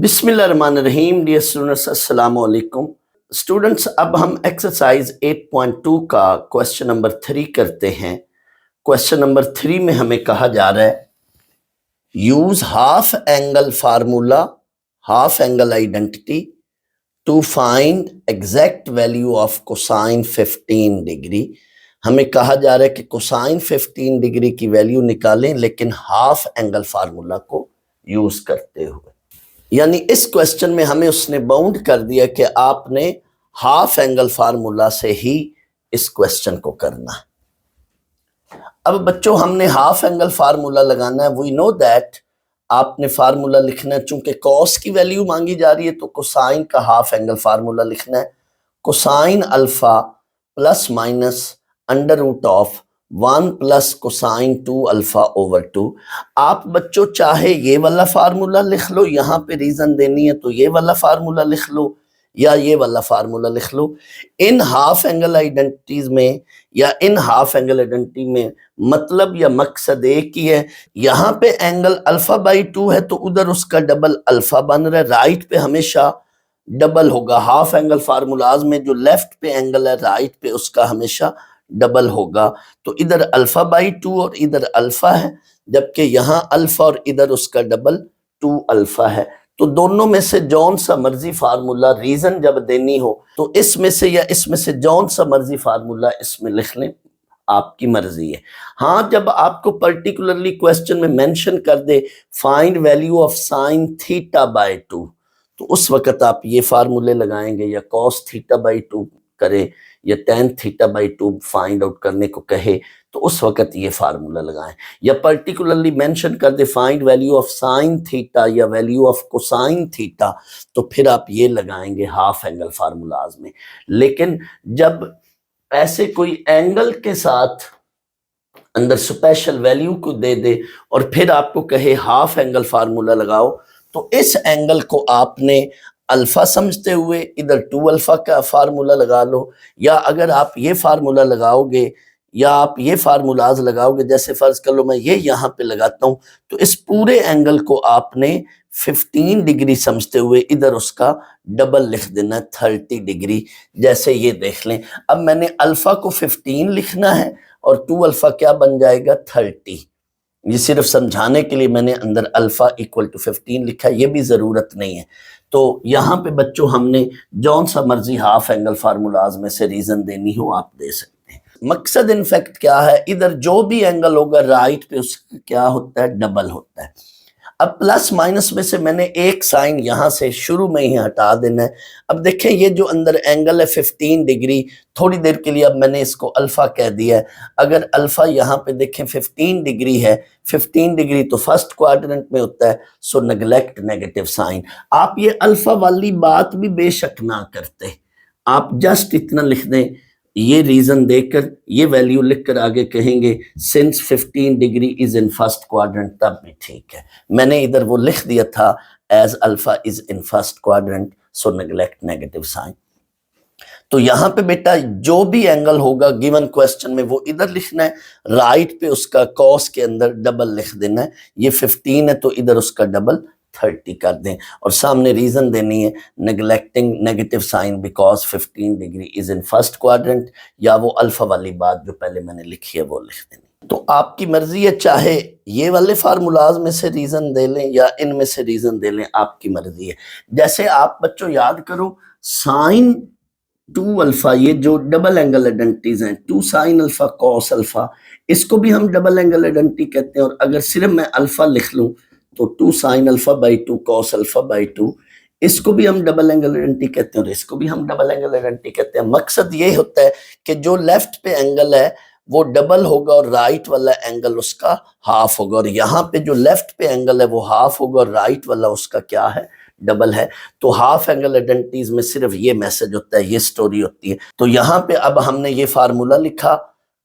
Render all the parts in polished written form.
बिस्मिल्लाहिर्रहमानिर्रहीम। Dear students, अस्सलाम वालेकुम। स्टूडेंट्स, अब हम एक्सरसाइज 8.2 का क्वेश्चन नंबर 3 करते हैं। क्वेश्चन नंबर 3 में हमें कहा जा रहा है use half angle formula, half angle identity to find exact value of cosine 15 degree. हमें कहा जा रहा है कि कोसाइन 15 डिग्री की वैल्यू निकालें, लेकिन हाफ एंगल फार्मूला को यूज करते हुए। यानी इस क्वेश्चन में हमें उसने बाउंड कर दिया कि आपने हाफ एंगल फार्मूला से ही इस क्वेश्चन को करना है। अब बच्चों, हमने हाफ एंगल फार्मूला लगाना है। वी नो दैट आपने फार्मूला लिखना है, चूंकि कॉस की वैल्यू मांगी जा रही है तो कोसाइन का हाफ एंगल फार्मूला लिखना है। Cosine alpha plus minus under root of 1 plus cosine 2 alpha over 2। आप बच्चों चाहे ये वाला फार्मूला लिख लो, यहाँ पे रीजन देनी है तो ये वाला फार्मूला लिख लो या ये वाला फार्मूला लिख लो। इन हाफ एंगल आइडेंटिटीज में या इन हाफ एंगल आइडेंटिटी में मतलब या मकसद एक ही है। यहाँ पे एंगल अल्फा बाई 2 है तो उधर उसका डबल अल्फा बन रहा है। राइट पे हमेशा डबल होगा। हाफ एंगल फार्मूलाज में जो लेफ्ट पे एंगल है राइट पे उसका हमेशा डबल होगा। तो इधर अल्फा बाई 2 और इधर अल्फा है, जबकि यहाँ अल्फा और इधर उसका डबल 2 अल्फा है। तो दोनों में से जौन सा मर्जी फार्मूला रीजन जब देनी हो तो इसमें से या इसमें से जौन सा मर्जी फार्मूला इसमें लिख लें, आपकी मर्जी है। हाँ, जब आपको पर्टिकुलरली क्वेश्चन में मेंशन कर they find value of sine theta by 2, तो उस वक्त आप ये फार्मूले लगाएंगे, या कॉस थीटा बाई 2 करें या tan theta by 2 find out करने को कहे तो उस वक्त ये फार्मूला लगाएं। या पर्टिकुलरली मेंशन कर they find value of sine theta या वैल्यू ऑफ कोसाइन थीटा, तो फिर आप ये लगाएंगे हाफ एंगल फार्मूलाज में। लेकिन जब ऐसे कोई एंगल के साथ अंदर स्पेशल वैल्यू को दे दे और फिर आपको कहे हाफ एंगल फार्मूला लगाओ, तो इस एंगल को आपने अल्फा समझते हुए इधर 2 अल्फा का फार्मूला लगा लो। या अगर आप ये फार्मूला लगाओगे या आप ये फार्मूलाज लगाओगे, जैसे फर्ज कर लो मैं ये यहाँ पे लगाता हूँ, तो इस पूरे एंगल को आपने 15 डिग्री समझते हुए इधर उसका डबल लिख देना है 30 डिग्री। जैसे ये देख लें, अब मैंने अल्फा को 15 लिखना है और 2 अल्फा क्या बन जाएगा 30। ये सिर्फ समझाने के लिए मैंने अंदर अल्फा इक्वल टू 15 लिखा है, ये भी जरूरत नहीं है। तो यहाँ पे बच्चों हमने जौन सा मर्जी हाफ एंगल फार्मूलाज में से रीजन देनी हो आप दे सकते हैं। मकसद इनफैक्ट क्या है, इधर जो भी एंगल होगा राइट पे उसका क्या होता है, डबल होता है। अब प्लस माइनस में से मैंने एक साइन यहाँ से शुरू में ही हटा देना है। अब देखें ये जो अंदर एंगल है 15 डिग्री, थोड़ी देर के लिए अब मैंने इसको अल्फा कह दिया है। अगर अल्फा यहाँ पे देखें 15 डिग्री है, 15 डिग्री तो फर्स्ट क्वाड्रेंट में होता है, सो नेग्लेक्ट नेगेटिव साइन। आप ये अल्फा वाली बात भी बेशक ना करते, आप जस्ट इतना लिख दें, ये रीजन देकर ये वैल्यू लिखकर आगे कहेंगे since 15 degree is in first quadrant, तब भी ठीक है। मैंने इधर वो लिख दिया था as alpha is in first quadrant, so neglect negative sign. तो यहाँ पे बेटा जो भी एंगल होगा गिवन क्वेश्चन में वो इधर लिखना है, राइट पे उसका कॉस के अंदर डबल लिख देना है। ये 15 है तो इधर उसका डबल 30 कर दें और सामने रीजन देनी है neglecting negative sign because 15 degree is in first quadrant, या वो अल्फा वाली बात जो पहले मैंने लिखी है वो लिख देनी। तो आपकी मर्जी है, चाहे ये वाले फार्मूलाज में से रीजन दे लें या इनमें से रीजन दे लें, आपकी मर्जी है। जैसे आप बच्चों याद करो साइन 2 अल्फा, ये जो डबल एंगल आइडेंटिटीज हैं, 2 साइन अल्फा कॉस अल्फा, इसको भी हम डबल एंगल आइडेंटिटी कहते हैं। और अगर सिर्फ मैं अल्फा लिख लूं तो 2 sine alpha by 2 cos alpha by 2, इसको भी हम डबल एंगल आइडेंटिटी कहते हैं और इसको भी हम डबल एंगल आइडेंटिटी कहते हैं। मकसद ये होता है कि जो लेफ्ट पे एंगल है वो डबल होगा और राइट वाला एंगल उसका हाफ होगा, और यहाँ पे जो लेफ्ट पे एंगल है वो हाफ होगा और राइट वाला उसका क्या है, डबल है। तो हाफ एंगल आइडेंटिटीज में सिर्फ ये मैसेज होता है, ये स्टोरी होती है। तो यहाँ पे अब हमने ये फार्मूला लिखा,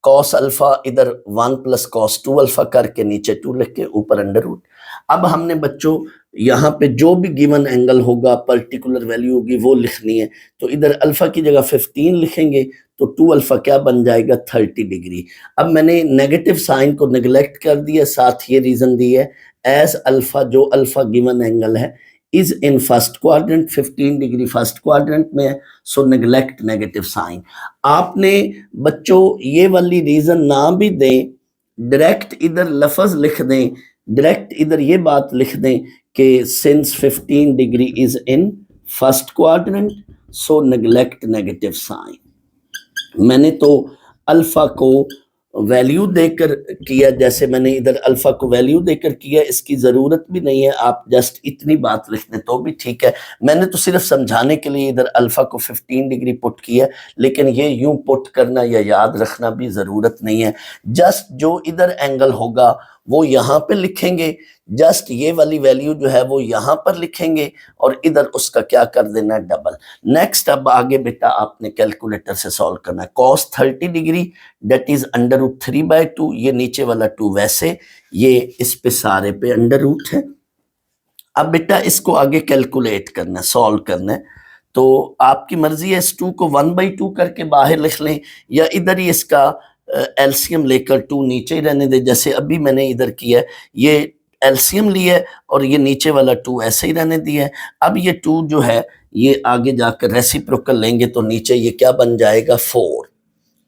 कॉस अल्फा इधर 1 प्लस कॉस 2 अल्फा करके नीचे 2 लिख के ऊपर अंडर रूट। अब हमने बच्चों यहाँ पे जो भी गिवन एंगल होगा पर्टिकुलर वैल्यू होगी वो लिखनी है। तो इधर अल्फा की जगह 15 लिखेंगे तो 2 अल्फा क्या बन जाएगा 30 डिग्री। अब मैंने नेगेटिव साइन को नेग्लेक्ट कर दिया, साथ ये रीजन दी है एज अल्फा, जो अल्फा गिवन एंगल है is in first quadrant, 15 degree first quadrant में है, सो नेग्लेक्ट नेगेटिव साइन। आपने बच्चों ये वाली रीजन ना भी दें, डायरेक्ट इधर लफ्ज लिख दें, डायरेक्ट इधर ये बात लिख दें कि since 15 degree is in first quadrant so neglect negative sign. मैंने तो अल्फा को वैल्यू देकर किया, जैसे मैंने इधर अल्फा को वैल्यू देकर किया, इसकी ज़रूरत भी नहीं है, आप जस्ट इतनी बात लिख दें तो भी ठीक है। मैंने तो सिर्फ समझाने के लिए इधर अल्फा को 15 डिग्री पुट किया, लेकिन ये यूं पुट करना या याद रखना भी ज़रूरत नहीं है। जस्ट जो इधर एंगल होगा वो यहाँ पे लिखेंगे, जस्ट ये वाली वैल्यू जो है वो यहाँ पर लिखेंगे और इधर उसका क्या कर देना, डबल। नेक्स्ट अब आगे बेटा आपने कैलकुलेटर से सॉल्व करना है। cos 30 डिग्री डेट इज √3/2, ये नीचे वाला 2 वैसे, ये इस पे सारे पे √, है। अब बेटा इसको आगे कैलकुलेट करना है, सॉल्व करना है, तो आपकी मर्जी है, इस 2 को 1/2 करके बाहर लिख लें या इधर ही इसका एलसीएम लेकर 2 नीचे ही रहने दे, जैसे अभी मैंने इधर किया है, ये एलसीएम लिया है और ये नीचे वाला 2 ऐसे ही रहने दिया है। अब ये 2 जो है ये आगे जाकर रेसिप्रोकल लेंगे तो नीचे ये क्या बन जाएगा, 4।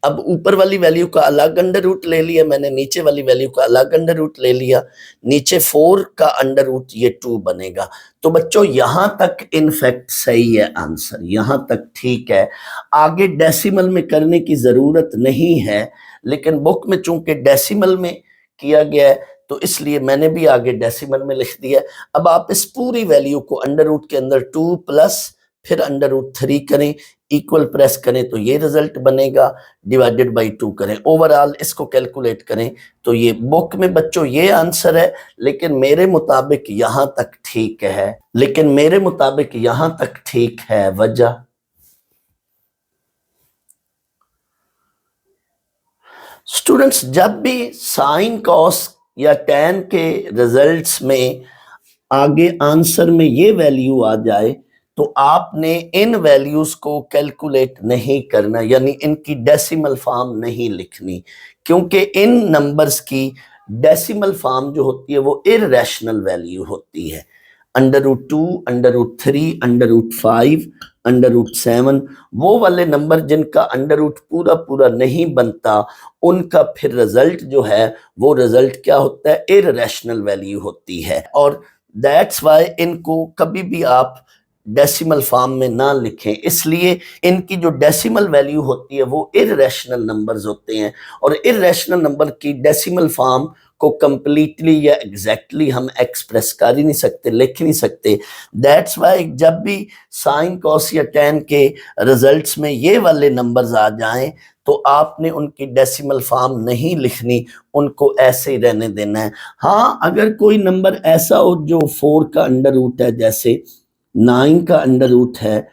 अब ऊपर वाली वैल्यू का अलग √, ले लिया मैंने, नीचे वाली वैल्यू का अलग √, ले लिया, नीचे 4 का √, ये 2 बनेगा। तो बच्चों यहाँ तक इनफैक्ट सही है आंसर, यहाँ तक ठीक है। आगे डेसिमल में करने की ज़रूरत नहीं है, लेकिन बुक में चूंकि डेसिमल में किया गया है तो इसलिए मैंने भी आगे डेसिमल में लिख दिया। अब आप इस पूरी वैल्यू को √ के अंदर 2 प्लस फिर √3 करें, इक्वल प्रेस करें तो ये रिजल्ट बनेगा, डिवाइडेड बाई 2 करें, ओवरऑल इसको कैलकुलेट करें तो ये बुक में बच्चों ये आंसर है, लेकिन मेरे मुताबिक यहाँ तक ठीक है, लेकिन मेरे मुताबिक यहाँ तक ठीक है। वजह स्टूडेंट्स, जब भी साइन कॉस या टैन के रिजल्ट्स में आगे आंसर में ये वैल्यू आ जाए तो आपने इन वैल्यूज को कैलकुलेट नहीं करना, यानी इनकी डेसिमल फॉर्म नहीं लिखनी, क्योंकि इन नंबर्स की डेसिमल फॉर्म जो होती है वो इररेशनल वैल्यू होती है। √2, √3, √5, √7, वो वाले नंबर जिनका √ पूरा पूरा नहीं बनता, उनका फिर रिजल्ट जो है वो रिजल्ट क्या होता है, इररेशनल वैल्यू होती है। और दैट्स वाई इनको कभी भी आप डेसिमल फॉर्म में ना लिखें, इसलिए इनकी जो डेसिमल वैल्यू होती है वो इररेशनल नंबर्स होते हैं, और इररेशनल नंबर की डेसिमल फॉर्म को कंप्लीटली या एग्जैक्टली हम एक्सप्रेस कर ही नहीं सकते, लिख नहीं सकते। दैट्स वाई जब भी साइन कॉस या टैन के रिजल्ट्स में ये वाले नंबर्स आ जाएं तो आपने उनकी डेसिमल फॉर्म नहीं लिखनी, उनको ऐसे ही रहने देना है। हाँ, अगर कोई नंबर ऐसा हो जो 4 का √ है, जैसे 9 का √ है,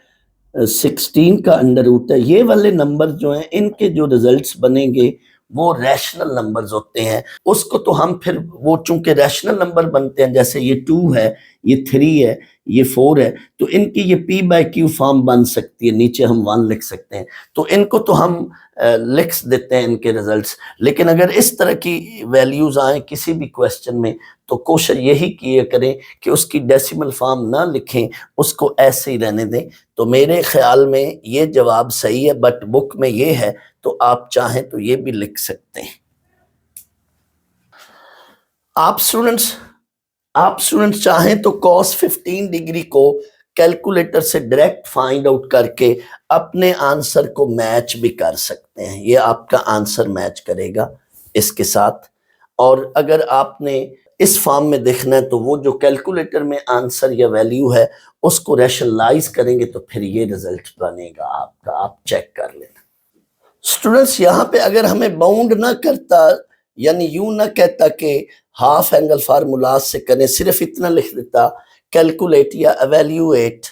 16 का √ है, ये वाले नंबर जो हैं इनके जो रिजल्ट्स बनेंगे वो रैशनल नंबर्स होते हैं। उसको तो हम फिर वो चूंकि रैशनल नंबर बनते हैं, जैसे ये 2 है, ये 3 है, ये 4 है, तो इनकी ये P/Q फॉर्म बन सकती है, नीचे हम 1 लिख सकते हैं, तो इनको तो हम लिख देते हैं इनके रिजल्ट्स। लेकिन अगर इस तरह की वैल्यूज आए किसी भी क्वेश्चन में तो कोशिश यही किया करें कि उसकी डेसिमल फॉर्म ना लिखें, उसको ऐसे ही रहने दें। तो मेरे ख्याल में ये जवाब सही है, बट बुक में ये है तो आप चाहें तो ये भी लिख सकते हैं। आप स्टूडेंट्स चाहें तो cos 15 डिग्री को कैलकुलेटर से डायरेक्ट फाइंड आउट करके अपने आंसर को मैच भी कर सकते हैं, ये आपका आंसर मैच करेगा इसके साथ। और अगर आपने इस फॉर्म में देखना है तो वो जो कैलकुलेटर में आंसर या वैल्यू है उसको रैशनलाइज करेंगे तो फिर ये रिजल्ट बनेगा आपका, आप चेक कर लेना। स्टूडेंट्स, यहाँ पे अगर हमें बाउंड ना करता, यानी यूं ना कहता कि हाफ एंगल फार्मूला से करें, सिर्फ इतना लिख देता कैलकुलेट या एवेल्यूएट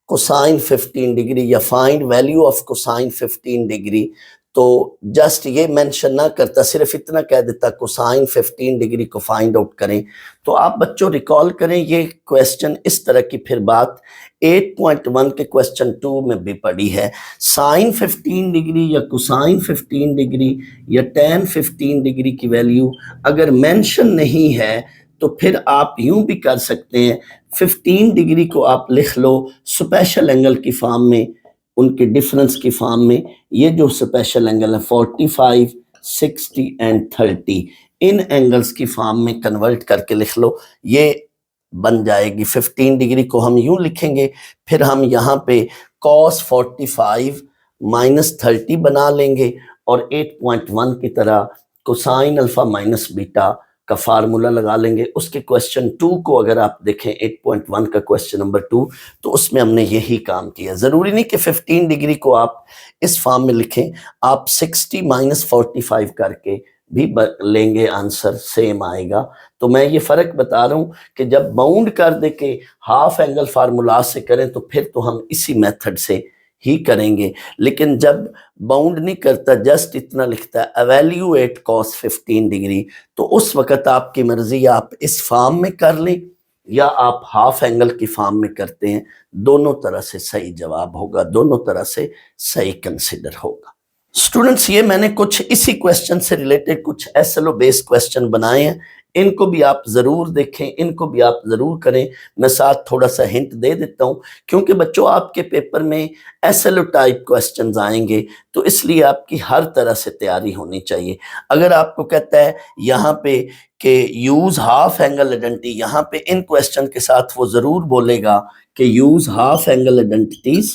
कोसाइन 15 डिग्री या find value of cosine 15 degree, तो जस्ट ये मेंशन ना करता, सिर्फ इतना कह देता कोसाइन 15 डिग्री को फाइंड आउट करें, तो आप बच्चों रिकॉल करें ये क्वेश्चन, इस तरह की फिर बात 8.1 के क्वेश्चन 2 में भी पड़ी है। साइन 15 डिग्री या कोसाइन 15 डिग्री या टैन 15 डिग्री की वैल्यू अगर मेंशन नहीं है तो फिर आप यूं भी कर सकते हैं, 15 डिग्री को आप लिख लो स्पेशल एंगल की फॉर्म में, उनके डिफरेंस की फॉर्म में। ये जो स्पेशल एंगल है 45, 60 एंड 30, इन एंगल्स की फॉर्म में कन्वर्ट करके लिख लो, ये बन जाएगी। 15 डिग्री को हम यूं लिखेंगे, फिर हम यहाँ पे cos 45 माइनस 30 बना लेंगे और 8.1 की तरह कोसाइन अल्फा माइनस बीटा का फार्मूला लगा लेंगे। उसके क्वेश्चन 2 को अगर आप देखें, 8.1 का क्वेश्चन नंबर 2, तो उसमें हमने यही काम किया। ज़रूरी नहीं कि 15 डिग्री को आप इस फॉर्म में लिखें, आप 60 माइनस 45 करके भी लेंगे, आंसर सेम आएगा। तो मैं ये फ़र्क बता रहा हूँ कि जब बाउंड कर दे के हाफ एंगल फार्मूला से करें तो फिर तो हम इसी मेथड से ही करेंगे, लेकिन जब बाउंड नहीं करता, जस्ट इतना लिखता है एवेल्यूएट cos 15 डिग्री, तो उस वक़्त आपकी मर्जी, आप इस फॉर्म में कर लें या आप हाफ एंगल की फॉर्म में करते हैं, दोनों तरह से सही जवाब होगा, दोनों तरह से सही कंसिडर होगा। स्टूडेंट्स, ये मैंने कुछ इसी क्वेश्चन से रिलेटेड कुछ एसएलओ बेस्ड क्वेश्चन बनाए हैं, इनको भी आप ज़रूर देखें, इनको भी आप ज़रूर करें। मैं साथ थोड़ा सा हिंट दे देता हूँ, क्योंकि बच्चों आपके पेपर में एसएलओ टाइप क्वेश्चंस आएंगे, तो इसलिए आपकी हर तरह से तैयारी होनी चाहिए। अगर आपको कहता है यहाँ पे कि यूज़ हाफ एंगल आइडेंटिटी, यहाँ पे इन क्वेश्चन के साथ वो ज़रूर बोलेगा कि use half angle identities,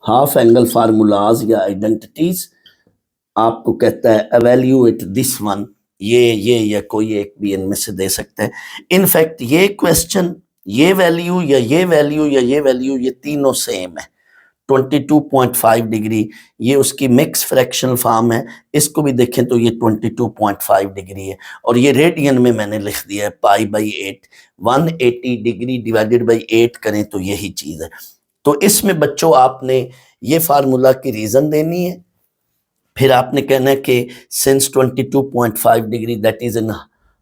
half angle formulas या आइडेंटिटीज़। आपको कहता है एवेल्यूएट दिस वन, ये या कोई एक भी इनमें से दे सकता है। इनफैक्ट ये क्वेश्चन, ये वैल्यू या ये वैल्यू या ये वैल्यू, ये तीनों सेम है। 22.5 डिग्री ये उसकी मिक्स फ्रैक्शनल फॉर्म है, इसको भी देखें तो ये 22.5 डिग्री है, और ये रेडियन में मैंने लिख दिया है π/8, 180 डिग्री डिवाइडेड बाई 8 करें तो यही चीज़ है। तो इसमें बच्चों आपने ये फार्मूला की रीज़न देनी है, फिर आपने कहना है कि since 22.5 degree that is in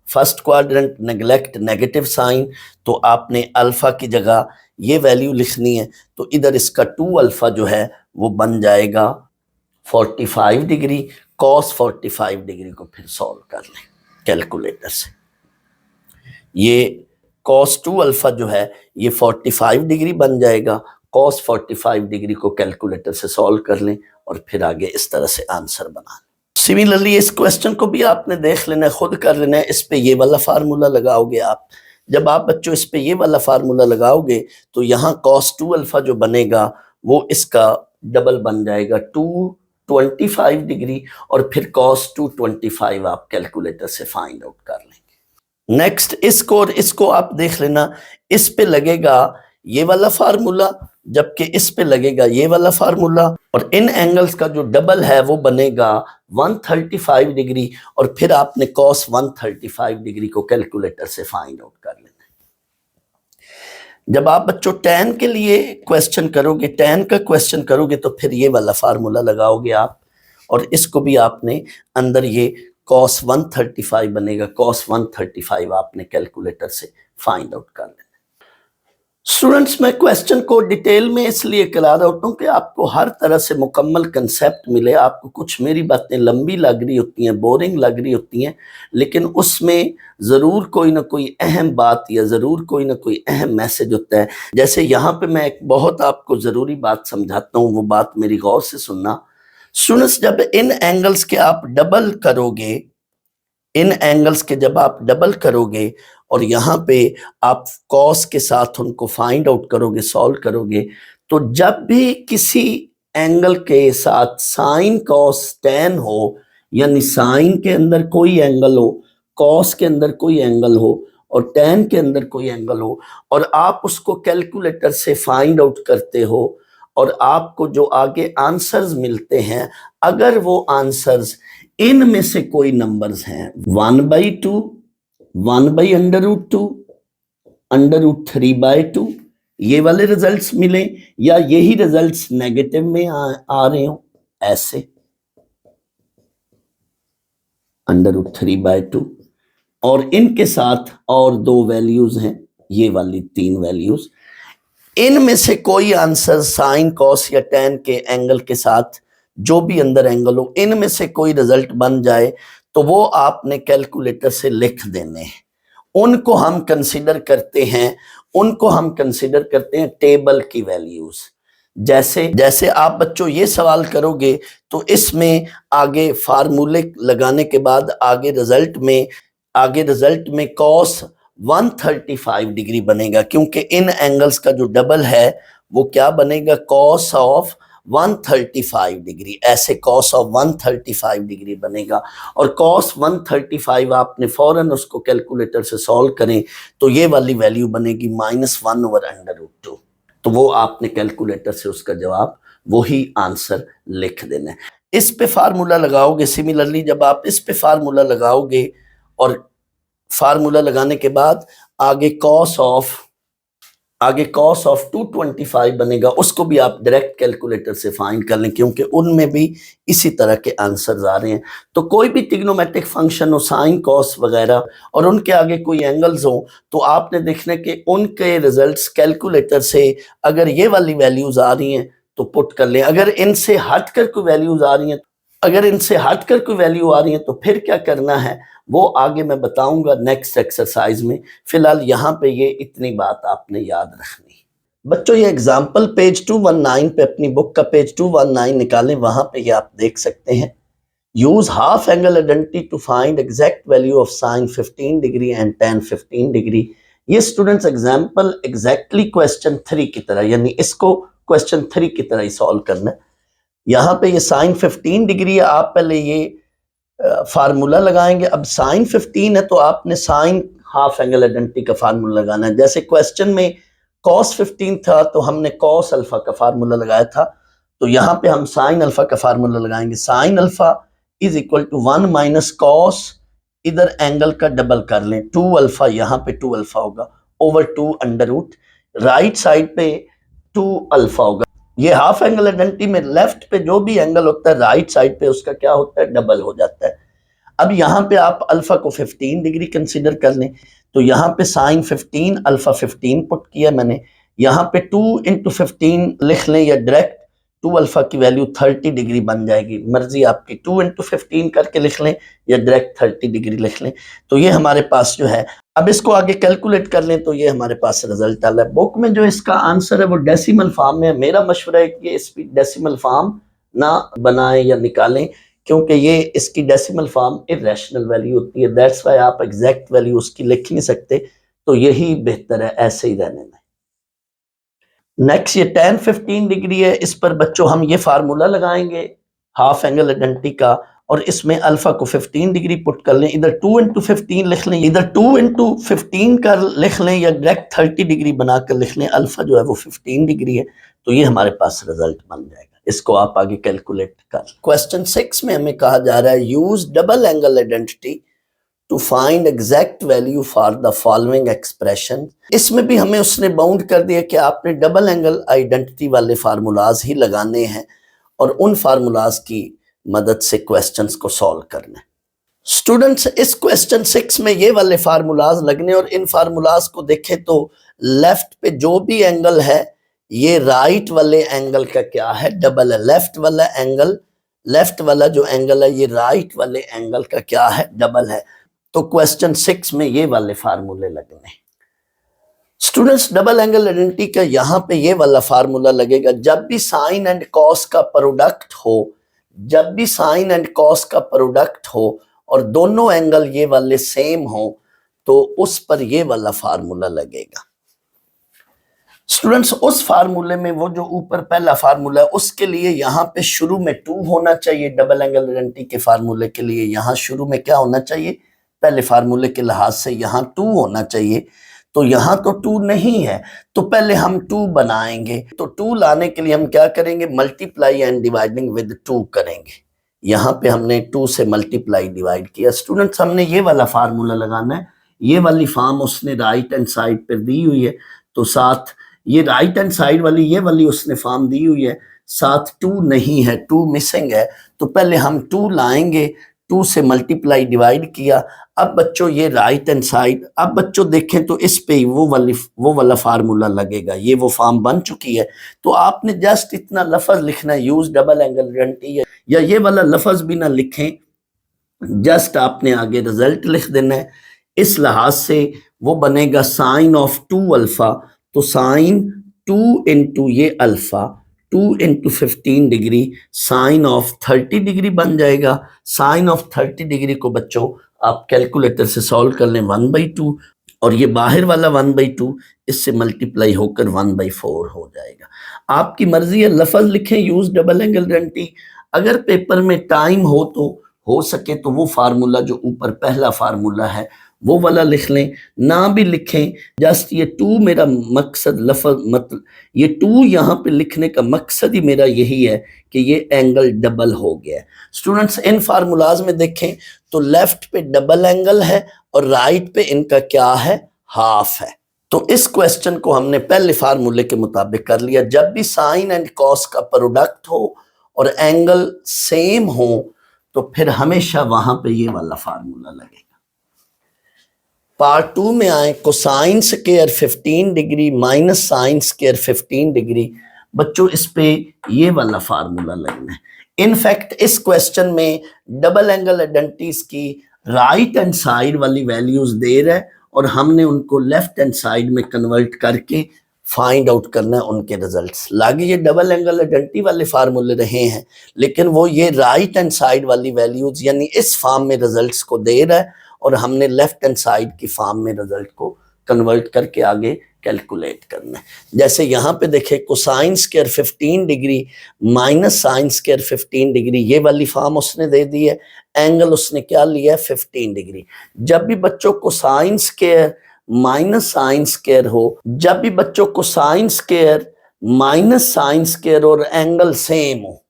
first quadrant neglect negative sign, तो आपने अल्फा की जगह ये वैल्यू लिखनी है, तो इधर इसका 2 अल्फा जो है वो बन जाएगा 45 डिग्री। cos 45 डिग्री को फिर सॉल्व कर लें कैलकुलेटर से, ये cos 2 अल्फा जो है ये 45 डिग्री बन जाएगा। cos 45 डिग्री को कैलकुलेटर से सॉल्व कर लें और फिर आगे इस तरह से आंसर बना लें। सिमिलरली इस क्वेश्चन को भी आपने देख लेना है, खुद कर लेना है। इस पे ये वाला फार्मूला लगाओगे आप, जब आप बच्चों इस पे ये वाला फार्मूला लगाओगे तो यहाँ cos 2 अल्फा जो बनेगा वो इसका डबल बन जाएगा 225 डिग्री, और फिर cos 225 आप कैलकुलेटर से फाइंड आउट कर लेंगे। नेक्स्ट इसको आप देख लेना, इस पे लगेगा ये वाला फार्मूला, जबकि इस पे लगेगा ये वाला फार्मूला, और इन एंगल्स का जो डबल है वो बनेगा 135 डिग्री, और फिर आपने cos 135 डिग्री को कैलकुलेटर से फाइंड आउट कर लेना है। जब आप बच्चों tan के लिए क्वेश्चन करोगे, tan का क्वेश्चन करोगे, तो फिर ये वाला फार्मूला लगाओगे आप, और इसको भी आपने अंदर ये cos 135 बनेगा, cos 135 आपने कैलकुलेटर से फाइंड आउट कर लेना। स्टूडेंट्स, मैं क्वेश्चन को डिटेल में इसलिए करा रहा हूँ कि आपको हर तरह से मुकम्मल कंसेप्ट मिले। आपको कुछ मेरी बातें लंबी लग रही होती हैं, बोरिंग लग रही होती हैं, लेकिन उसमें ज़रूर कोई ना कोई अहम बात या ज़रूर कोई ना कोई अहम मैसेज होता है। जैसे यहाँ पे मैं एक बहुत आपको ज़रूरी बात समझाता हूँ, वो बात मेरी गौर से सुनना। स्टूडेंट्स, जब इन एंगल्स के आप डबल करोगे, इन एंगल्स के जब आप डबल करोगे और यहाँ पे आप cos के साथ उनको फाइंड आउट करोगे, सॉल्व करोगे, तो जब भी किसी एंगल के साथ साइन cos tan हो, यानी साइन के अंदर कोई एंगल हो, cos के अंदर कोई एंगल हो और tan के अंदर कोई एंगल हो, और आप उसको कैलकुलेटर से फाइंड आउट करते हो, और आपको जो आगे आंसर्स मिलते हैं, अगर वो आंसर्स इनमें से कोई नंबर्स हैं 1/2, 1/√2, √3/2, ये वाले रिजल्ट्स मिले, या यही रिजल्ट्स नेगेटिव में आ रहे हो, ऐसे √3/2, और इनके साथ और 2 वैल्यूज हैं, ये वाली 3 वैल्यूज, इनमें से कोई आंसर साइन cos या tan के एंगल के साथ जो भी अंदर एंगल हो, इनमें से कोई रिजल्ट बन जाए, तो वो आपने कैलकुलेटर से लिख देने हैं। उनको हम कंसिडर करते हैं टेबल की वैल्यूज। जैसे जैसे आप बच्चों ये सवाल करोगे तो इसमें आगे फार्मूले लगाने के बाद आगे रिजल्ट में कॉस 135 डिग्री बनेगा, क्योंकि इन एंगल्स का जो डबल है वो क्या बनेगा, कॉस ऑफ 135 डिग्री। ऐसे कॉस ऑफ 135 डिग्री बनेगा। और कॉस 135 आपने फौरन उसको कैलकुलेटर से सॉल्व करें तो ये वाली वैल्यू बनेगी -1/√2। तो वो आपने कैलकुलेटर से उसका जवाब, वही आंसर लिख देना है। इस पे फार्मूला लगाओगे, सिमिलरली जब आप इस पे फार्मूला लगाओगे और फार्मूला लगाने के बाद आगे कॉस ऑफ 225 बनेगा, उसको भी आप डायरेक्ट कैलकुलेटर से फाइंड कर लें, क्योंकि उनमें भी इसी तरह के आंसर्स आ रहे हैं। तो कोई भी ट्रिग्नोमेट्रिक फंक्शन हो, साइन कॉस वगैरह, और उनके आगे कोई एंगल्स हो, तो आपने देखना कि उनके रिजल्ट्स कैलकुलेटर से अगर ये वाली वैल्यूज आ रही हैं तो पुट कर लें। अगर इनसे हटकर कोई वैल्यूज आ रही हैं तो फिर क्या करना है वो आगे मैं बताऊंगा नेक्स्ट एक्सरसाइज में। फिलहाल यहाँ पे ये इतनी बात आपने याद रखनी। बच्चों ये एग्जाम्पल पेज 219 पे, अपनी बुक का पेज 219 निकालें, वहां पे ये आप देख सकते हैं। Use half angle identity to find exact value of sine 15 degree and tan 15 degree. ये स्टूडेंट्स एग्जाम्पल एग्जैक्टली क्वेश्चन 3 की तरह, यानी इसको क्वेश्चन 3 की तरह ही सॉल्व करना है। यहाँ पे ये साइन 15 डिग्री है, आप पहले ये फार्मूला लगाएंगे। अब साइन 15 है तो आपने साइन हाफ एंगल आइडेंटिटी का फार्मूला लगाना है। जैसे क्वेश्चन में कॉस 15 था तो हमने कॉस अल्फा का फार्मूला लगाया था, तो यहाँ पे हम साइन अल्फा का फार्मूला लगाएंगे। Sine alpha is equal to 1 - cos, इधर एंगल का डबल कर लें, 2 अल्फा, यहाँ पे 2 अल्फा होगा, ओवर 2 √ राइट साइड पे 2 अल्फा होगा। ये हाफ एंगल आइडेंटिटी में लेफ्ट पे जो भी एंगल होता है राइट साइड पे उसका क्या होता है, डबल हो जाता है। अब यहाँ पे आप अल्फा को 15 डिग्री कंसीडर कर लें, तो यहाँ पे साइन 15 अल्फा 15 पुट किया मैंने। यहाँ पे 2 × 15 लिख लें या डायरेक्ट 2 अल्फा की वैल्यू 30 डिग्री बन जाएगी, मर्जी आपकी। 2 × 15 करके लिख लें या डायरेक्ट 30 डिग्री लिख लें, तो ये हमारे पास जो है। अब इसको आगे कैलकुलेट कर लें तो ये हमारे पास रिजल्ट आ रहा है। बुक में जो इसका आंसर है वो डेसिमल फॉर्म में है। मेरा मशवरा है कि इसकी डेसिमल फॉर्म ना बनाएं या निकालें, क्योंकि ये इसकी डेसिमल फॉर्म इरेशनल वैल्यू होती है। दैट्स वाई आप एग्जैक्ट वैल्यू उसकी लिख नहीं सकते, तो यही बेहतर है ऐसे ही रहने में। नेक्स्ट ये tan 15 डिग्री है, इस पर बच्चों हम ये फार्मूला लगाएंगे हाफ एंगल आइडेंटिटी का, और इसमें अल्फा को 15 डिग्री पुट कर लें। इधर 2 × 15 लिख लें, इधर 2 × 15 कर लिख लें या डायरेक्ट 30 डिग्री बनाकर लिख लें। अल्फा जो है वो 15 डिग्री है, तो ये हमारे पास रिजल्ट बन जाएगा। इसको आप आगे कैलकुलेट कर। क्वेश्चन 6 में हमें कहा जा रहा है use double angle identity to find exact value for the following expression. इसमें भी हमें उसने बाउंड कर दिया कि आपने डबल एंगल आइडेंटिटी वाले फार्मूलाज ही लगाने हैं और उन फार्मूलाज की मदद से क्वेश्चंस को सॉल्व करना है। स्टूडेंट्स इस क्वेश्चन 6 में ये वाले फार्मूलाज लगने, और इन फार्मूलाज को देखें तो लेफ्ट पे जो भी एंगल है ये राइट वाले एंगल का क्या है, डबल है। लेफ्ट वाला जो एंगल है ये राइट वाले एंगल का क्या है, डबल है। तो क्वेश्चन 6 में ये वाले फार्मूले लगने। स्टूडेंट्स डबल एंगल आइडेंटिटी का यहाँ पे ये वाला फार्मूला लगेगा, जब भी साइन एंड कॉस का प्रोडक्ट हो, और दोनों एंगल ये वाले सेम हो, तो उस पर ये वाला फार्मूला लगेगा। स्टूडेंट्स उस फार्मूले में वो जो ऊपर पहला फार्मूला है उसके लिए यहाँ पे शुरू में 2 होना चाहिए। डबल एंगल आइडेंटिटी के फार्मूले के लिए यहाँ शुरू में क्या होना चाहिए, पहले फार्मूले के लिहाज से यहाँ 2 होना चाहिए। तो यहाँ तो 2 नहीं है, तो पहले हम 2 बनाएंगे। तो 2 लाने के लिए हम क्या करेंगे, मल्टीप्लाई एंड डिवाइडिंग विद 2 करेंगे। यहाँ पे हमने 2 से मल्टीप्लाई डिवाइड किया। स्टूडेंट्स हमने ये वाला फार्मूला लगाना है, ये वाली फॉर्म उसने राइट हैंड साइड पर दी हुई है, तो साथ ये राइट हैंड साइड वाली ये वाली उसने फॉर्म दी हुई है, साथ 2 नहीं है, 2 मिसिंग है। तो पहले हम 2 लाएंगे, 2 से मल्टीप्लाई डिवाइड किया। अब बच्चों ये राइट हैंड साइड, अब बच्चों देखें तो इस पे वो वाला फार्मूला लगेगा, ये वो फॉर्म बन चुकी है। तो आपने जस्ट इतना लफ्ज लिखना है, यूज डबल एंगल आइडेंटिटी, या ये वाला लफ्ज भी ना लिखें, जस्ट आपने आगे रिजल्ट लिख देना है। इस लिहाज से वो बनेगा साइन ऑफ 2 अल्फा, तो साइन 2 इंटू ये alpha 2 into 15 degree sine of 30 degree बन जाएगा। साइन ऑफ 30 डिग्री को बच्चों आप कैलकुलेटर से सॉल्व कर लें 1/2, और ये बाहर वाला 1/2 इससे मल्टीप्लाई होकर 1/4 हो जाएगा। आपकी मर्जी है, लफज लिखें यूज डबल एंगल आइडेंटिटी। अगर पेपर में टाइम हो तो हो सके तो वो फार्मूला जो ऊपर पहला फार्मूला है वो वाला लिख लें, ना भी लिखें। जस्ट ये 2 मेरा मकसद लफज मतलब ये 2 यहाँ पे लिखने का मकसद ही मेरा यही है कि ये एंगल डबल हो गया। स्टूडेंट्स इन फार्मूलाज में देखें तो लेफ्ट पे डबल एंगल है और राइट पे इनका क्या है, हाफ है। तो इस क्वेश्चन को हमने पहले फार्मूले के मुताबिक कर लिया। जब भी साइन एंड कॉस का प्रोडक्ट हो और एंगल सेम हो तो फिर हमेशा वहां पे ये वाला फार्मूला लगेगा। पार्ट 2 में आए, cosine square 15 degree minus sine square 15 degree. बच्चों इस पे ये वाला फार्मूला लगना है। इनफैक्ट इस क्वेश्चन में डबल एंगल आइडेंटिटीज की राइट हैंड साइड वाली वैल्यूज दे रहा है और हमने उनको लेफ्ट हैंड साइड में कन्वर्ट करके फाइंड आउट करना है उनके रिजल्ट्स। लागे ये डबल एंगल आइडेंटिटी वाले फार्मूले रहे हैं, लेकिन वो ये राइट हैंड साइड वाली वैल्यूज यानी इस फॉर्म में रिजल्ट्स को दे रहा है और हमने लेफ्ट हैंड साइड की फॉर्म में रिजल्ट को कन्वर्ट करके आगे कैलकुलेट करना है। जैसे यहाँ पे देखे cosine square 15 degree minus sine square 15 degree, ये वाली फॉर्म उसने दे दी है। एंगल उसने क्या लिया है, 15 डिग्री। जब भी बच्चों को sine square minus sine square हो, जब भी बच्चों को sine square minus sine square और एंगल सेम हो,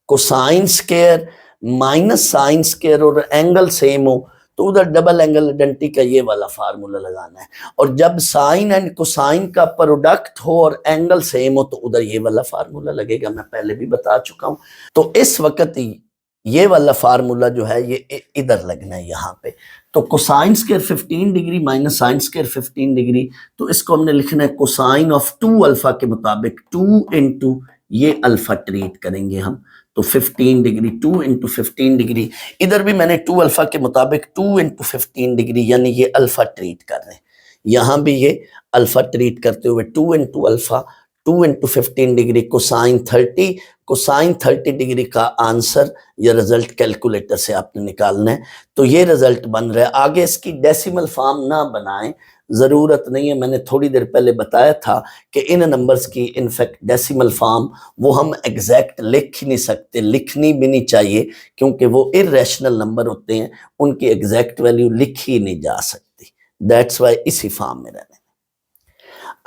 cosine square minus sine square और एंगल सेम हो, तो उधर डबल एंगल आइडेंटिटी का ये वाला फार्मूला लगाना है। और जब साइन एंड कोसाइन का प्रोडक्ट हो और एंगल सेम हो तो उधर ये वाला फार्मूला लगेगा। मैं पहले भी बता चुका हूं। तो इस वक्त ये वाला फार्मूला जो है ये इधर लगना है यहाँ पे। तो cosine square 15 degree minus sine square 15 degree, तो इसको हमने लिखना है कोसाइन ऑफ 2 अल्फा के मुताबिक 2 इंटू ये अल्फा ट्रीट करेंगे हम, तो 15 डिग्री 2 इंटू 15 डिग्री। इधर भी मैंने 2 अल्फा के मुताबिक 2 इंटू 15 डिग्री यानी ये अल्फा ट्रीट कर रहे हैं। यहाँ भी ये अल्फा ट्रीट करते हुए 2 into alpha 2 into 15 degree cosine 30 degree का आंसर या रिजल्ट कैलकुलेटर से आपने निकालना है। तो ये रिजल्ट बन रहा है। आगे इसकी डेसिमल फॉर्म ना बनाएं, ज़रूरत नहीं है। मैंने थोड़ी देर पहले बताया था कि इन नंबर्स की इनफैक्ट डेसिमल फॉर्म वो हम एग्जैक्ट लिख ही नहीं सकते, लिखनी भी नहीं चाहिए, क्योंकि वो इर्रेशनल नंबर होते हैं, उनकी एग्जैक्ट वैल्यू लिखी ही नहीं जा सकती। दैट्स वाई इसी फॉर्म में रहने।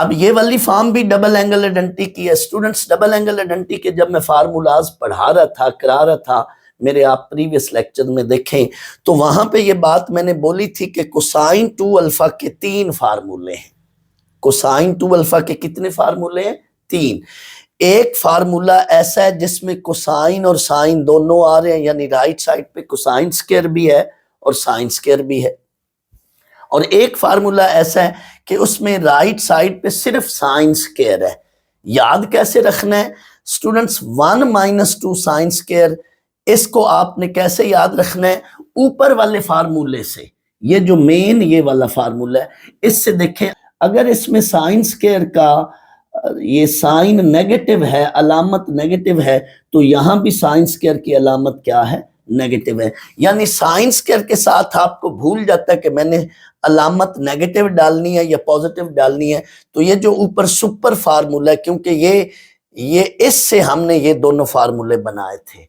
अब ये वाली फॉर्म भी डबल एंगल आइडेंटिटी की है। स्टूडेंट्स डबल एंगल आइडेंटिटी के जब मैं फार्मूलाज पढ़ा रहा था, करा रहा था, मेरे आप प्रीवियस लेक्चर में देखें तो वहां पे ये बात मैंने बोली थी कि कोसाइन 2 अल्फा के 3 फार्मूले हैं। कोसाइन 2 अल्फा के कितने फार्मूले हैं? 3। एक फार्मूला ऐसा है जिसमें कोसाइन और साइन दोनों आ रहे हैं, यानी राइट साइड पे कोसाइन स्क्वायर भी है और साइन स्क्वायर भी है। और एक फार्मूला ऐसा है कि उसमें राइट साइड पे सिर्फ साइन स्क्वायर है। याद कैसे रखना है स्टूडेंट्स? 1 माइनस 2 साइन स्क्वायर, इसको आपने कैसे याद रखना है? ऊपर वाले फार्मूले से। ये जो मेन ये वाला फार्मूला है, इससे देखें अगर इसमें साइन स्क्वायर का ये साइन नेगेटिव है, अलामत नेगेटिव है, तो यहां भी साइन स्क्वायर की अलामत क्या है? नेगेटिव है। यानी साइन स्क्वायर के साथ आपको भूल जाता है कि मैंने अलामत नेगेटिव डालनी है या पॉजिटिव डालनी है। तो ये जो ऊपर सुपर फार्मूला है, क्योंकि ये इससे हमने ये दोनों फार्मूले बनाए थे,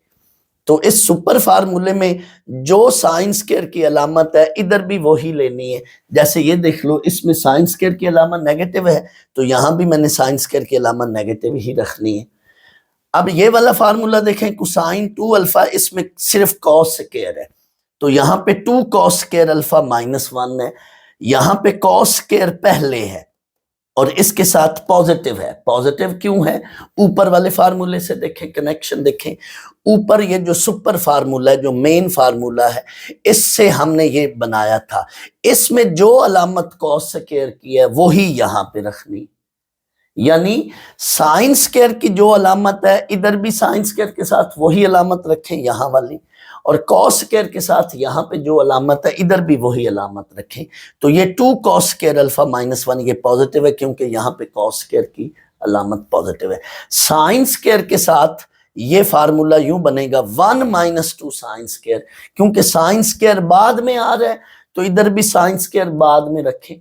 तो इस सुपर फार्मूले में जो साइन स्क्वायर की अलामत है इधर भी वही लेनी है। जैसे ये देख लो, इसमें साइन स्क्वायर की अलामत नेगेटिव है, तो यहां भी मैंने साइन स्क्वायर की अलामत नेगेटिव ही रखनी है। अब ये वाला फार्मूला देखें, कोसाइन 2 अल्फा, इसमें सिर्फ कॉस स्क्वायर है, तो यहाँ पे 2 कॉस स्क्वायर अल्फा -1 है। यहाँ पे कॉस स्क्वायर पहले है और इसके साथ पॉजिटिव है। पॉजिटिव क्यों है? ऊपर वाले फार्मूले से देखें, कनेक्शन देखें। ऊपर ये जो सुपर फार्मूला है, जो मेन फार्मूला है, इससे हमने ये बनाया था। इसमें जो अलामत कॉस स्क्वायर की है वही यहाँ पे रखनी, यानी साइन स्क्वायर की जो अलामत है इधर भी साइन स्क्वायर के साथ वही अलामत रखें यहाँ वाली, और कॉस स्क्वायर के साथ यहाँ पे जो अलामत है इधर भी वही अलामत रखें। तो ये 2 cos स्क्वायर अल्फा माइनस 1 ये पॉजिटिव है क्योंकि यहाँ पे कॉस स्क्वायर की अलामत पॉजिटिव है। साइन स्क्वायर के साथ ये फार्मूला यूं बनेगा 1 माइनस 2 साइन स्क्वायर, क्योंकि साइन स्क्वायर बाद में आ रहा है तो इधर भी साइन स्क्वायर बाद में रखें।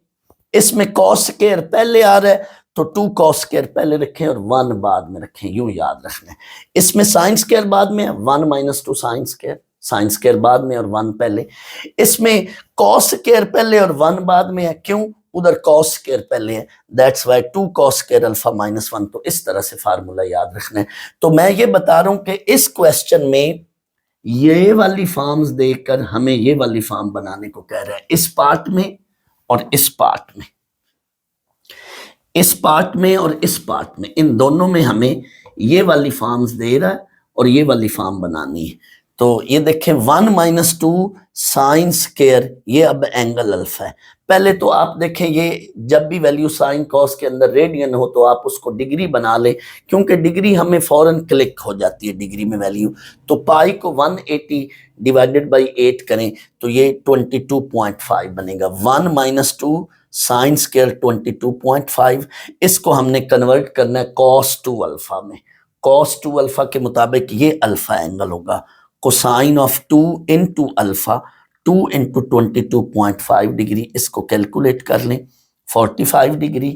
इसमें कॉस स्क्वायर पहले आ रहा है तो 2 cos स्क्वायर पहले रखें और 1 बाद में रखें, यूं याद रखना है। इसमें साइन स्क्वायर बाद में है, 1 माइनस 2 साइन स्क्वायर बाद में और 1 पहले। इसमें cos स्क्वायर पहले और 1 बाद में है, क्यों? उधर cos स्क्वायर पहले है, that's why 2 cos square alpha minus 1। तो इस तरह से फार्मूला याद रखना है। तो मैं ये बता रहा हूं कि इस क्वेश्चन में ये वाली फॉर्म्स देकर हमें ये वाली फॉर्म बनाने को कह रहा है, इस पार्ट में और इस पार्ट में, इस पार्ट में और इस पार्ट में, इन दोनों में हमें ये वाली फॉर्म्स दे रहा है और ये वाली फॉर्म बनानी है। तो ये देखें 1 माइनस 2 साइन स्क्वायर, ये अब एंगल अल्फा है। पहले तो आप देखें ये जब भी वैल्यू साइन कॉस के अंदर रेडियन हो तो आप उसको डिग्री बना ले, क्योंकि डिग्री हमें फौरन क्लिक हो जाती है डिग्री में वैल्यू। तो पाई को 180 डिवाइडेड बाई 8 करें तो ये 22.5 बनेगा। 1 माइनस 2 साइन स्क्वायर 22.5, इसको हमने कन्वर्ट करना है cos 2 अल्फा में। cos 2 अल्फा के मुताबिक ये अल्फा एंगल होगा, cosine of 2 into alpha, 2 into 22.5 degree, इसको कैलकुलेट कर लें 45 डिग्री।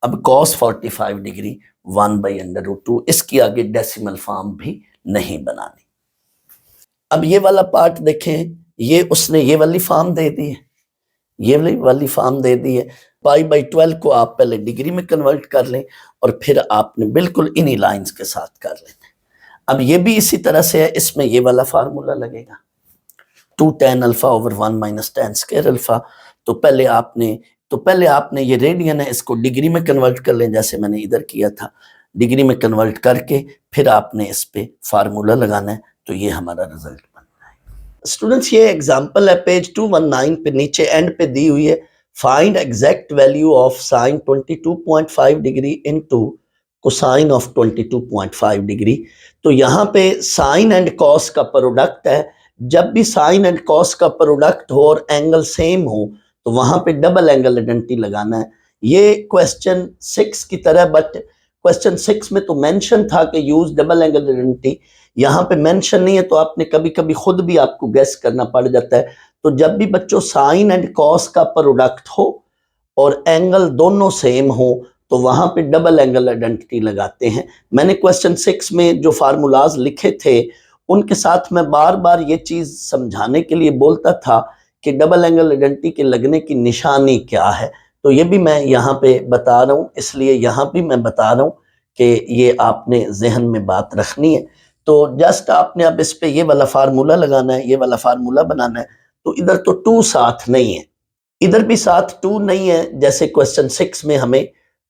अब cos 45 डिग्री 1/√2, इसकी आगे डेसिमल फॉर्म भी नहीं बनानी। अब ये वाला पार्ट देखें, ये उसने ये वाली फॉर्म दे दी है, ये वाली फॉर्म दे दी है। π/12 को आप पहले डिग्री में कन्वर्ट कर लें और फिर आपने बिल्कुल इन्हीं लाइंस के साथ कर लेना। अब ये भी इसी तरह से है, इसमें ये वाला फार्मूला लगेगा 2 tan alpha over 1 minus tan square alpha. तो पहले आपने ये रेडियन है, इसको डिग्री में कन्वर्ट कर लें जैसे मैंने इधर किया था। डिग्री में कन्वर्ट करके फिर आपने इस पे फार्मूला लगाना है, तो ये हमारा रिजल्ट बनता है। स्टूडेंट्स ये एग्जांपल है पेज 219 पे, नीचे एंड पे दी हुई है। Find exact value of sign 22.5 degree into cosine of 22.5 degree. तो यहाँ पे साइन एंड कॉस का प्रोडक्ट है। जब भी साइन एंड कॉस का प्रोडक्ट हो और एंगल सेम हो तो वहां पे डबल एंगल आइडेंटिटी लगाना है। ये क्वेश्चन 6 की तरह, बट क्वेश्चन 6 में तो मेंशन था कि यूज डबल एंगल आइडेंटिटी, यहाँ पे मेंशन नहीं है तो आपने कभी कभी खुद भी आपको गेस करना पड़ जाता है। तो जब भी बच्चों साइन एंड कॉस का प्रोडक्ट हो और एंगल दोनों सेम हो तो वहां पे डबल एंगल आइडेंटिटी लगाते हैं। मैंने क्वेश्चन 6 में जो फार्मूलाज लिखे थे उनके साथ मैं बार बार ये चीज समझाने के लिए बोलता था कि डबल एंगल आइडेंटिटी के लगने की निशानी क्या है। तो ये भी मैं यहाँ पे बता रहा हूँ, इसलिए यहाँ भी मैं बता रहा हूँ कि ये आपने जहन में बात रखनी है। तो जस्ट आपने अब इस पे ये वाला फार्मूला लगाना है, ये वाला फार्मूला बनाना है। तो इधर तो 2 साथ नहीं है, इधर भी साथ 2 नहीं है। जैसे क्वेश्चन 6 में हमें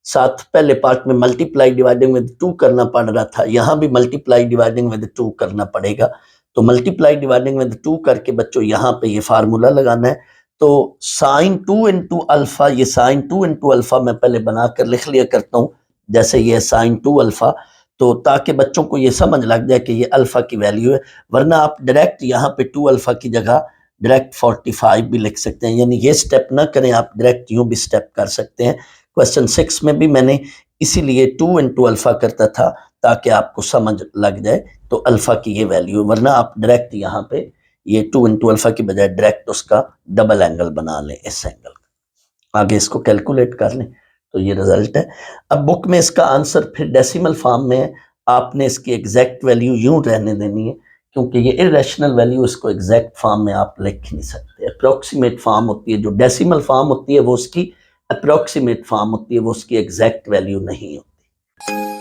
साथ पहले पार्ट में मल्टीप्लाई डिवाइडिंग विद 2 करना पड़ रहा था, यहाँ भी मल्टीप्लाई डिवाइडिंग विद 2 करना पड़ेगा। तो मल्टीप्लाई डिवाइडिंग विद 2 करके बच्चों यहाँ पे ये फार्मूला लगाना है। तो साइन 2 इंटू अल्फा, ये साइन 2 इंटू अल्फा मैं पहले बनाकर लिख लिया करता हूँ, जैसे ये साइन 2 अल्फा, तो ताकि बच्चों को ये समझ लग जाए कि ये अल्फा की वैल्यू है। वरना आप डायरेक्ट यहाँ पे 2 अल्फा की जगह डायरेक्ट 45 भी लिख सकते हैं, यानी ये स्टेप ना करें, आप डायरेक्ट यूं भी स्टेप कर सकते हैं। क्वेश्चन 6 में भी मैंने इसीलिए 2 इंटू अल्फा करता था ताकि आपको समझ लग जाए तो अल्फा की ये वैल्यू, वरना आप डायरेक्ट यहाँ पे ये 2 इंटू अल्फा की बजाय डायरेक्ट उसका डबल एंगल बना लें, इस एंगल का। आगे इसको कैलकुलेट कर लें तो ये रिजल्ट है। अब बुक में इसका आंसर फिर डेसिमल फॉर्म में है, आपने इसकी एग्जैक्ट वैल्यू यूं रहने देनी है क्योंकि ये इरेशनल वैल्यू, इसको एग्जैक्ट फॉर्म में आप लिख नहीं सकते। अप्रोक्सीमेट फॉर्म होती है, जो डेसिमल फॉर्म होती है वो उसकी अप्रोक्सीमेट फॉर्म होती है, वो उसकी एग्जैक्ट वैल्यू नहीं होती।